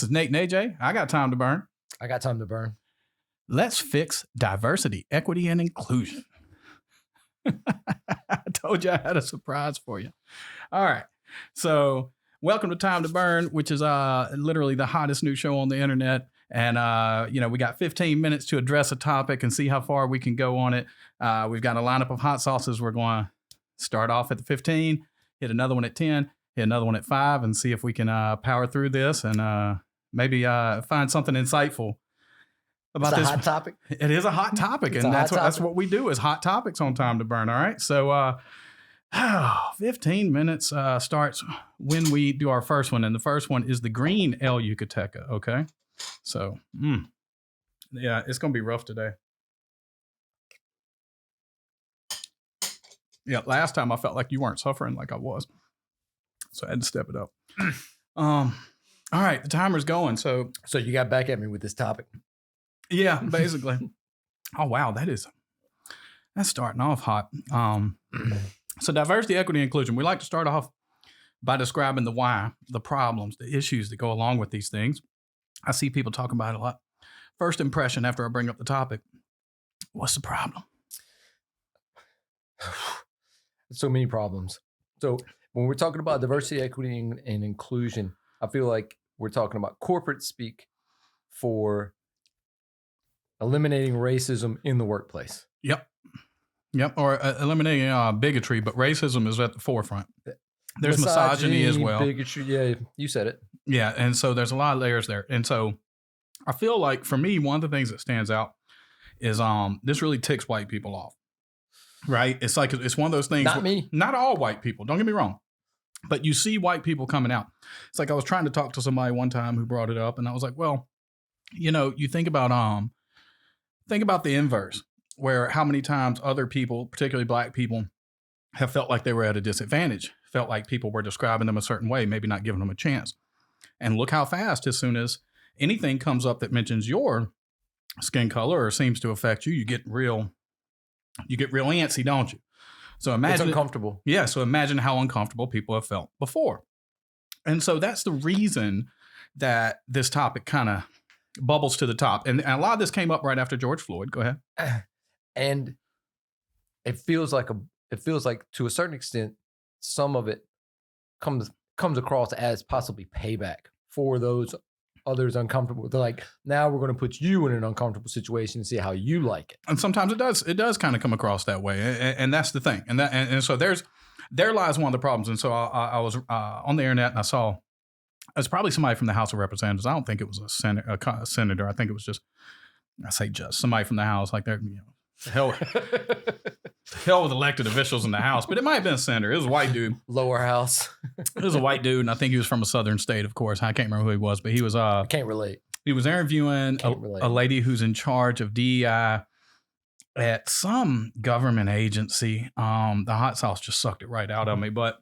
This is Nate and AJ. I got time to burn. I got time to burn. Let's fix diversity, equity, and inclusion. I told you I had a surprise for you. All right. So welcome to Time to Burn, which is literally the hottest new show on the internet. And, we got 15 minutes to address a topic and see how far we can go on it. We've got a lineup of hot sauces. We're going to start off at the 15, hit another one at 10, hit another one at 5, and see if we can power through this and maybe find something insightful about this. Hot topic. It is a hot topic, and that's what we do is hot topics on Time to Burn. All right. So 15 minutes starts when we do our first one. And the first one is the green El Yucateca. Okay. So, yeah, it's going to be rough today. Yeah. Last time I felt like you weren't suffering like I was. So I had to step it up. All right. The timer's going. So you got back at me with this topic. Yeah, basically. Oh, wow. That's starting off hot. So diversity, equity, inclusion. We like to start off by describing the why, the problems, the issues that go along with these things. I see people talking about it a lot. First impression after I bring up the topic. What's the problem? So many problems. So when we're talking about diversity, equity, and inclusion, I feel like we're talking about corporate speak for eliminating racism in the workplace. Yep. Or eliminating bigotry, but racism is at the forefront. There's misogyny as well. Bigotry, yeah, you said it. Yeah, and so there's a lot of layers there. And so I feel like for me, one of the things that stands out is this really ticks white people off. Right? It's like it's one of those things. Not me. Not all white people. Don't get me wrong. But you see white people coming out. It's like I was trying to talk to somebody one time who brought it up, and I was like, well, you think about the inverse, where how many times other people, particularly black people, have felt like they were at a disadvantage, felt like people were describing them a certain way, maybe not giving them a chance. And look how fast, as soon as anything comes up that mentions your skin color or seems to affect you, you get real antsy, don't you? So imagine it's uncomfortable. Yeah. So imagine how uncomfortable people have felt before. And so that's the reason that this topic kind of bubbles to the top. And a lot of this came up right after George Floyd. Go ahead. And it feels like to a certain extent, some of it comes across as possibly payback for those others uncomfortable. They're like, now we're going to put you in an uncomfortable situation and see how you like it. And sometimes it does kind of come across that way. And that's the thing. And so there lies one of the problems. And so I was on the internet and I saw, it's probably somebody from the House of Representatives. I don't think it was a senator. I think it was just somebody from the House, like they're, hell with elected officials in the House, but it might have been a senator. It was a white dude. Lower house. It was a white dude, and I think he was from a southern state, of course. I can't remember who he was, but he was I can't relate. He was interviewing a lady who's in charge of DEI at some government agency. The hot sauce just sucked it right out of me, but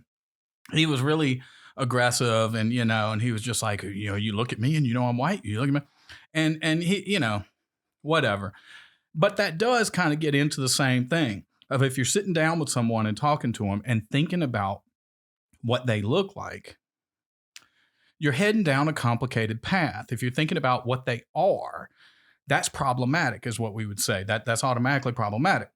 he was really aggressive, and and he was just like, you look at me and I'm white, you look at me, and he, whatever. But that does kind of get into the same thing of if you're sitting down with someone and talking to them and thinking about what they look like, you're heading down a complicated path. If you're thinking about what they are, that's problematic, is what we would say. That's automatically problematic.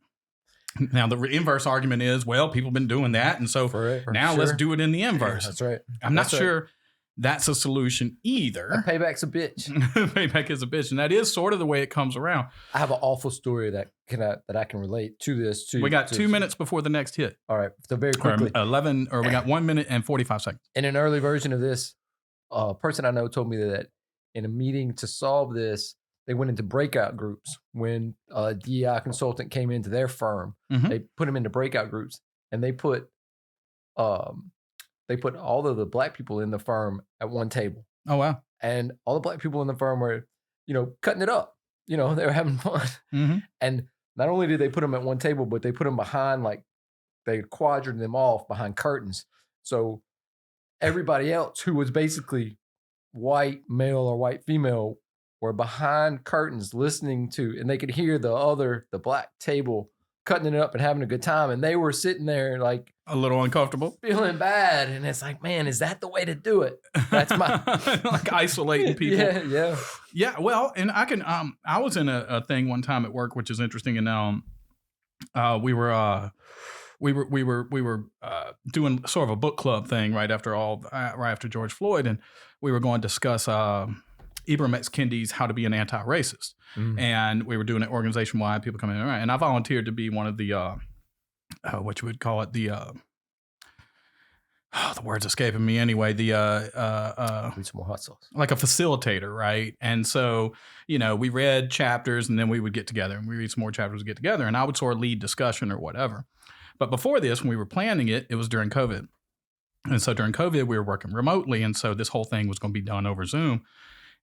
Now, the inverse argument is, well, people have been doing that, and so let's do it in the inverse. Yeah, that's right. I'm not sure that's a solution either. A payback's a bitch. Payback is a bitch, and that is sort of the way it comes around. I have an awful story that I can relate to this. We got 2 minutes before the next hit. All right, so very quickly. We got 1 minute and 45 seconds. In an early version of this, a person I know told me that in a meeting to solve this, they went into breakout groups. When a DEI consultant came into their firm, they put them into breakout groups, and they put all of the black people in the firm at one table. Oh, wow. And all the black people in the firm were, cutting it up. They were having fun. Mm-hmm. And not only did they put them at one table, but they put them behind, they quadrant them off behind curtains. So everybody else who was basically white male or white female were behind curtains listening to, and they could hear the black table cutting it up and having a good time. And they were sitting there like A little uncomfortable. feeling bad. And it's like, man, is that the way to do it? That's my like isolating people. Yeah. Well, and I was in a thing one time at work, which is interesting. And we were doing sort of a book club thing right after George Floyd, and we were going to discuss Ibram X. Kendi's How to Be an Anti-Racist. And we were doing it organization wide, people coming in, and I volunteered to be one of the what you would call it, the word's escaping me anyway. The Need some more hot sauce. like a facilitator, right? And so, we read chapters and then we would get together and we read some more chapters and get together, and I would sort of lead discussion or whatever. But before this, when we were planning it, it was during COVID. And so during COVID, we were working remotely, and so this whole thing was going to be done over Zoom.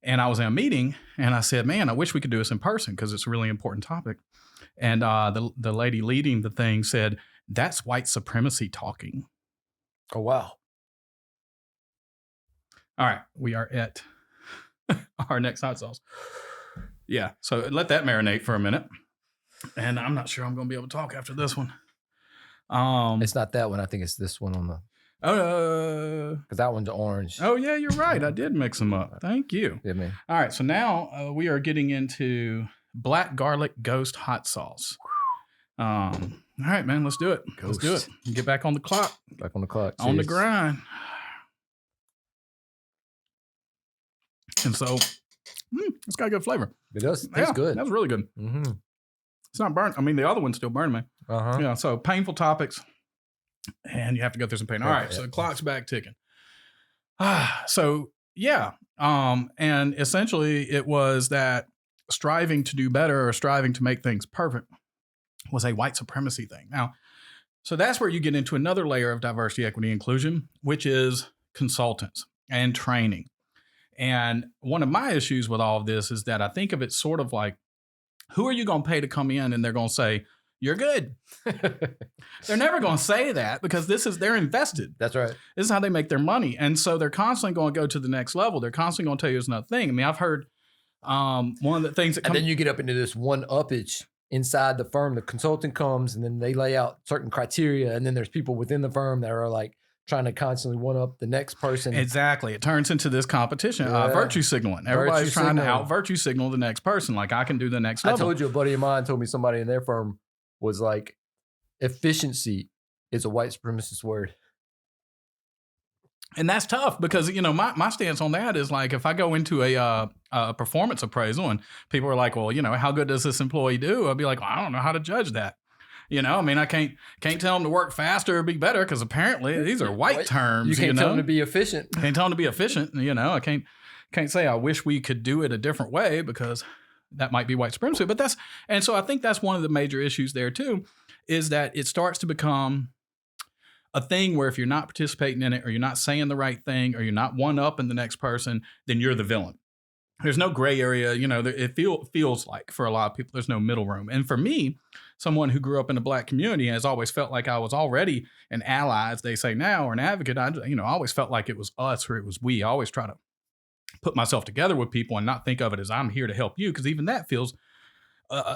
And I was in a meeting and I said, man, I wish we could do this in person because it's a really important topic. And the lady leading the thing said, that's white supremacy talking. Oh, wow. All right. We are at our next hot sauce. Yeah. So let that marinate for a minute. And I'm not sure I'm going to be able to talk after this one. It's not that one. I think it's this one on the... because that one's orange. Oh, yeah, you're right. I did mix them up. Thank you. Yeah, man. All right. So now we are getting into black garlic ghost hot sauce. All right, man. Let's do it. Ghost. Let's do it. Get back on the clock. Back on the clock. On the Cheers. grind. And so it's got a good flavor. It does. It's good. That's really good. Mm-hmm. It's not burnt. I mean, the other one's still burning me. Uh-huh. Yeah. So painful topics. And you have to go through some pain. All right. Yeah. So the clock's back ticking. So, yeah. And essentially it was that striving to do better or striving to make things perfect was a white supremacy thing. Now, so that's where you get into another layer of diversity, equity, inclusion, which is consultants and training. And one of my issues with all of this is that I think of it sort of like, who are you going to pay to come in and they're going to say, you're good. They're never going to say that because they're invested. That's right. This is how they make their money. And so they're constantly going to go to the next level. They're constantly going to tell you it's another thing. I mean, I've heard one of the things that and then you get up into this one-uppage inside the firm. The consultant comes and then they lay out certain criteria. And then there's people within the firm that are like trying to constantly one-up the next person. Exactly. It turns into this competition, virtue signaling. Everybody's trying to out-virtue signal the next person. Like, I can do the next level. I told you, a buddy of mine told me somebody in their firm was like, efficiency is a white supremacist word. And that's tough because, my stance on that is like, if I go into a performance appraisal and people are like, well, how good does this employee do? I'll be like, well, I don't know how to judge that. I mean, I can't tell them to work faster or be better because apparently these are white terms. You can't tell them to be efficient. Can't tell them to be efficient. I can't say I wish we could do it a different way because that might be white supremacy. But so I think that's one of the major issues there too, is that it starts to become a thing where if you're not participating in it or you're not saying the right thing or you're not one-upping the next person, then you're the villain. There's no gray area. It feels like for a lot of people, there's no middle room. And for me, someone who grew up in a black community has always felt like I was already an ally, as they say now, or an advocate. I always felt like it was us or it was we. I always try to put myself together with people and not think of it as I'm here to help you, because even that feels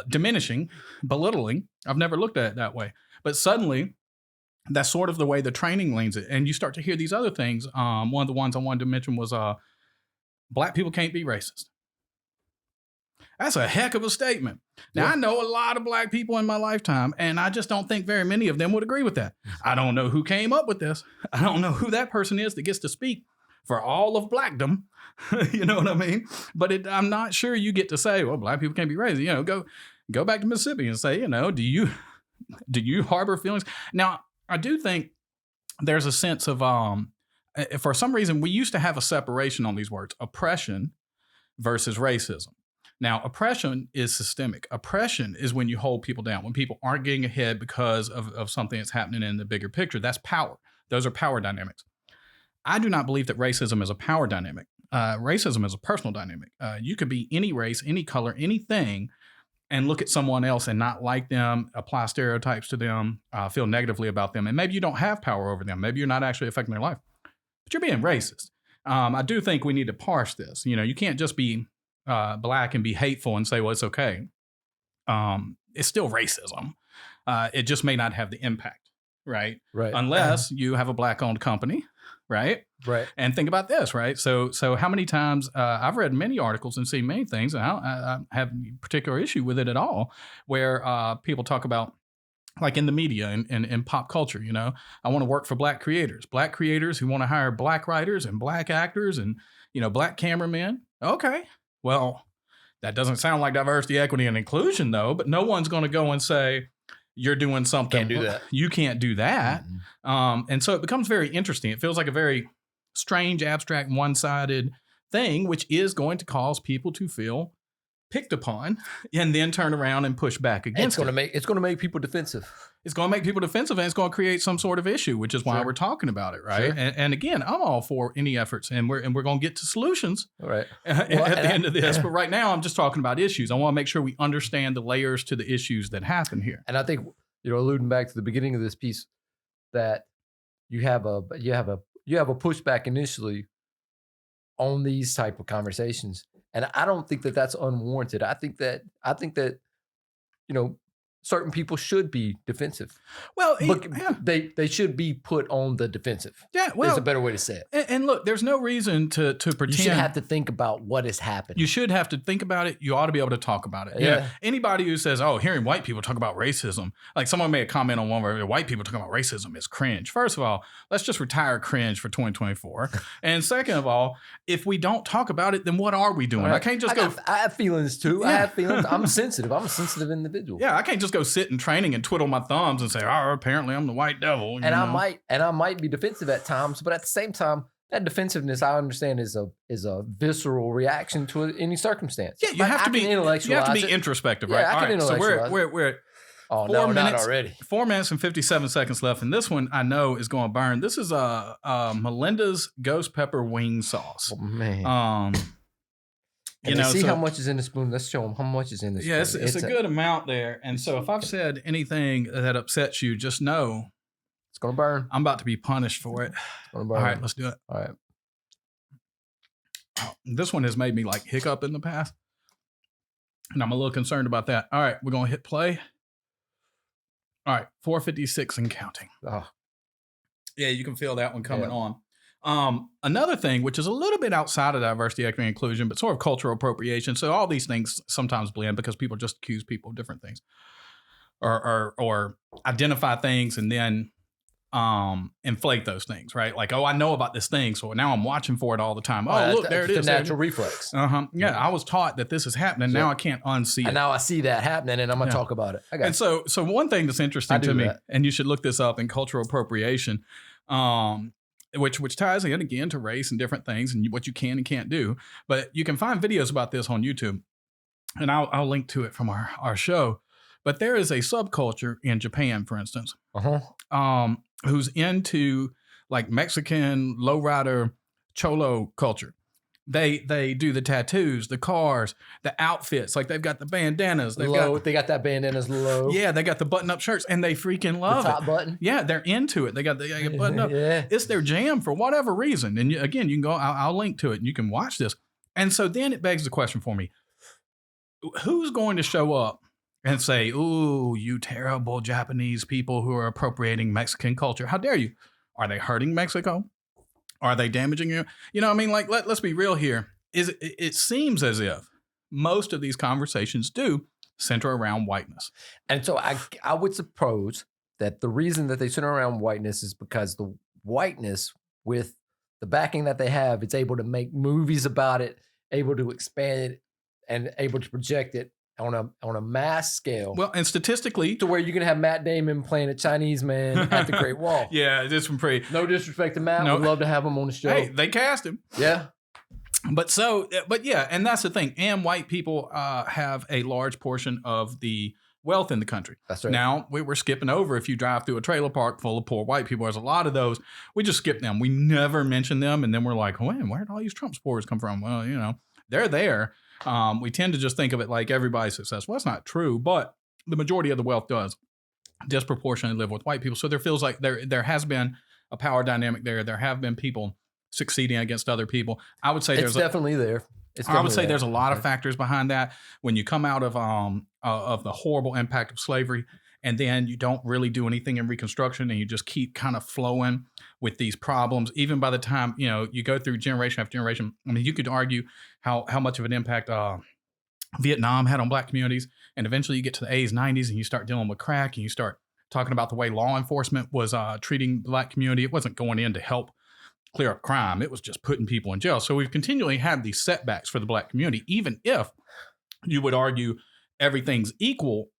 diminishing, belittling. I've never looked at it that way. But suddenly, that's sort of the way the training leans it. And you start to hear these other things. One of the ones I wanted to mention was black people can't be racist. That's a heck of a statement. Now, I know a lot of black people in my lifetime, and I just don't think very many of them would agree with that. I don't know who came up with this. I don't know who that person is that gets to speak for all of blackdom. You know what I mean? But I'm not sure you get to say, well, black people can't be racist. Go back to Mississippi and say, do you harbor feelings? Now, I do think there's a sense of, for some reason, we used to have a separation on these words, oppression versus racism. Now, oppression is systemic. Oppression is when you hold people down, when people aren't getting ahead because of something that's happening in the bigger picture. That's power. Those are power dynamics. I do not believe that racism is a power dynamic. Racism is a personal dynamic. You could be any race, any color, anything, and look at someone else and not like them, apply stereotypes to them, feel negatively about them. And maybe you don't have power over them. Maybe you're not actually affecting their life, but you're being racist. I do think we need to parse this. You can't just be black and be hateful and say, well, it's okay. It's still racism. It just may not have the impact right? Right. Unless you have a black-owned company, right? Right. And think about this, right? So how many times I've read many articles and seen many things, and I have particular issue with it at all, where people talk about, like in the media and in pop culture, I want to work for black creators who want to hire black writers and black actors and, black cameramen. Okay. Well, that doesn't sound like diversity, equity, and inclusion though, but no one's going to go and say, you're doing something. Can't do that. You can't do that. Mm-hmm. And so it becomes very interesting. It feels like a very strange, abstract, one-sided thing, which is going to cause people to feel picked upon and then turn around and push back against it's going to make people defensive. It's going to make people defensive, and it's going to create some sort of issue, which is why we're talking about it, right? Sure. And again, I'm all for any efforts, and we're going to get to solutions right at the end of this. But right now, I'm just talking about issues. I want to make sure we understand the layers to the issues that happen here. And I think, alluding back to the beginning of this piece, that you have a pushback initially on these type of conversations. And I don't think that that's unwarranted. I think that certain people should be defensive. Well, but they should be put on the defensive. Yeah, well, there's a better way to say it. And look, there's no reason to pretend. You should have to think about what is happening. You should have to think about it. You ought to be able to talk about it. Yeah. Anybody who says, "Oh, hearing white people talk about racism," like someone made a comment on one where white people talking about racism is cringe. First of all, let's just retire cringe for 2024. And second of all, if we don't talk about it, then what are we doing? Right. I can't just go. I have feelings too. Yeah. I have feelings. I'm sensitive. I'm a sensitive individual. Yeah, I can't just go sit in training and twiddle my thumbs and say, "Oh, apparently I'm the white devil." And I might be defensive at times, but at the same time, that defensiveness I understand is a visceral reaction to any circumstance. Yeah, you have to be intellectual. You have to be intellectual, right? Yeah, I can intellectualize. So we're at 4 minutes, not already. 4 minutes and 57 seconds left, and this one I know is going to burn. This is Melinda's ghost pepper wing sauce. Oh, man. See how much is in the spoon. Let's show them how much is in the spoon. Yeah, it's a good amount there. And so if I've said anything that upsets you, just know it's going to burn. I'm about to be punished for it. It's going to burn. All right, let's do it. All right. This one has made me like hiccup in the past, and I'm a little concerned about that. All right, we're going to hit play. All right, 4:56 and counting. Oh. Yeah, you can feel that one coming on. Another thing, which is a little bit outside of diversity, equity, and inclusion, but sort of cultural appropriation. So all these things sometimes blend because people just accuse people of different things, or identify things and then inflate those things, right? Like, oh, I know about this thing, so now I'm watching for it all the time. Oh, look, there it is. The natural reflex. Yeah, I was taught that this is happening. Now I can't unsee it. And now I see that happening, and I'm gonna talk about it. And so one thing that's interesting to me, and you should look this up in cultural appropriation, which ties in again to race and different things and what you can and can't do. But you can find videos about this on YouTube, and I'll link to it from our show. But there is a subculture in Japan, for instance, who's into like Mexican lowrider cholo culture. They do the tattoos, the cars, the outfits. Like they've got the bandanas. They got that bandanas low. Yeah, they got the button-up shirts, and they freaking love the top button. Yeah, they're into it. They got the button up. Yeah. It's their jam for whatever reason. And again, you can go. I'll link to it, and you can watch this. And so then it begs the question for me: who's going to show up and say, "Ooh, you terrible Japanese people who are appropriating Mexican culture. How dare you? Are they hurting Mexico? Are they damaging you?" You know, I mean, like, let's be real here. It seems as if most of these conversations do center around whiteness. And so I would suppose that the reason that they center around whiteness is because the whiteness, with the backing that they have, it's able to make movies about it, able to expand it, and able to project it on a mass scale. Well, and statistically, to where you can have Matt Damon playing a Chinese man at the Great Wall. Yeah, this one pretty. No disrespect to Matt. We'd love to have him on the show. Hey, they cast him. Yeah. But yeah, and that's the thing. And white people have a large portion of the wealth in the country. That's right. Now, we're skipping over, if you drive through a trailer park full of poor white people, there's a lot of those. We just skip them. We never mention them. And then we're like, man, where did all these Trump supporters come from? Well, they're there. We tend to just think of it like everybody's successful. That's not true, but the majority of the wealth does disproportionately live with white people. So there feels like there has been a power dynamic there. There have been people succeeding against other people. I would say it's definitely there. I would say there's a lot of factors behind that. When you come out of the horrible impact of slavery, and then you don't really do anything in Reconstruction, and you just keep kind of flowing with these problems. Even by the time, you go through generation after generation, I mean, you could argue how much of an impact Vietnam had on Black communities. And eventually you get to the 80s, 90s, and you start dealing with crack, and you start talking about the way law enforcement was treating the Black community. It wasn't going in to help clear up crime. It was just putting people in jail. So we've continually had these setbacks for the Black community, even if you would argue everything's equal,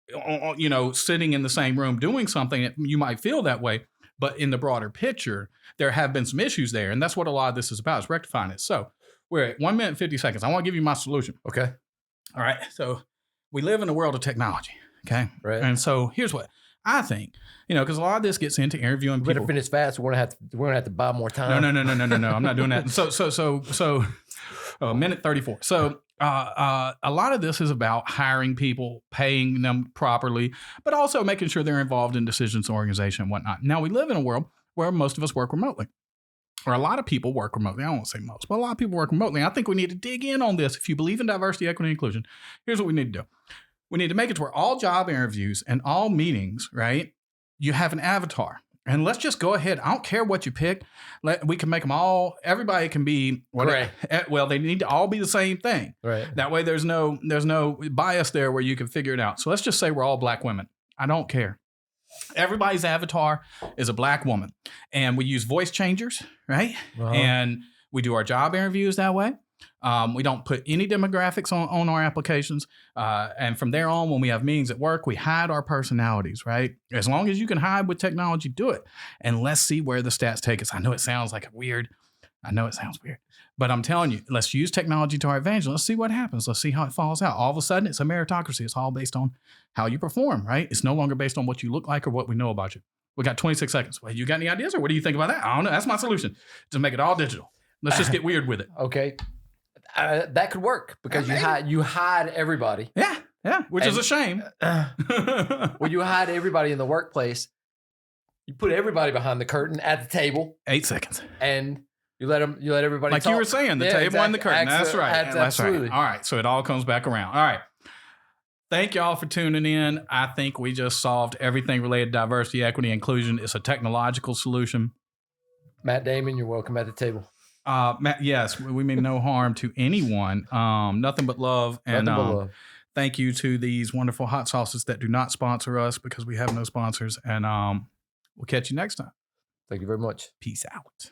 sitting in the same room doing something, you might feel that way. But in the broader picture, there have been some issues there. And that's what a lot of this is about, is rectifying it. So we're at 1 minute and 50 seconds. I want to give you my solution. Okay. All right. So we live in a world of technology. Okay. Right. And so here's what I think, because a lot of this gets into interviewing people. Better finish fast. We're gonna have to buy more time. No. I'm not doing that. So minute 34. So a lot of this is about hiring people, paying them properly, but also making sure they're involved in decisions, organization, and whatnot. Now, we live in a world where most of us work remotely, or a lot of people work remotely. I won't say most, but a lot of people work remotely. I think we need to dig in on this. If you believe in diversity, equity, and inclusion, here's what we need to do. We need to make it to where all job interviews and all meetings, right, you have an avatar. And let's just go ahead. I don't care what you pick. We can make them all. Everybody can be. Right. Well, they need to all be the same thing. Right. That way, there's no bias there where you can figure it out. So let's just say we're all Black women. I don't care. Everybody's avatar is a Black woman, and we use voice changers, right? Uh-huh. And we do our job interviews that way. We don't put any demographics on our applications. And from there on, when we have meetings at work, we hide our personalities, right? As long as you can hide with technology, do it. And let's see where the stats take us. I know it sounds weird, but I'm telling you, let's use technology to our advantage. Let's see what happens. Let's see how it falls out. All of a sudden, it's a meritocracy. It's all based on how you perform, right? It's no longer based on what you look like or what we know about you. We got 26 seconds. Well, you got any ideas, or what do you think about that? I don't know. That's my solution. To make it all digital. Let's just get weird with it. Okay. That could work because you hide everybody. Yeah, which is a shame. Well, you hide everybody in the workplace. You put everybody behind the curtain at the table. 8 seconds. And you let everybody like talk. You were saying, the table and the curtain. That's right. Absolutely. All right, so it all comes back around. All right. Thank y'all for tuning in. I think we just solved everything related to diversity, equity, inclusion. It's a technological solution. Matt Damon, you're welcome at the table. Matt, yes, we mean no harm to anyone. Nothing but love. And thank you to these wonderful hot sauces that do not sponsor us, because we have no sponsors. And we'll catch you next time. Thank you very much. Peace out.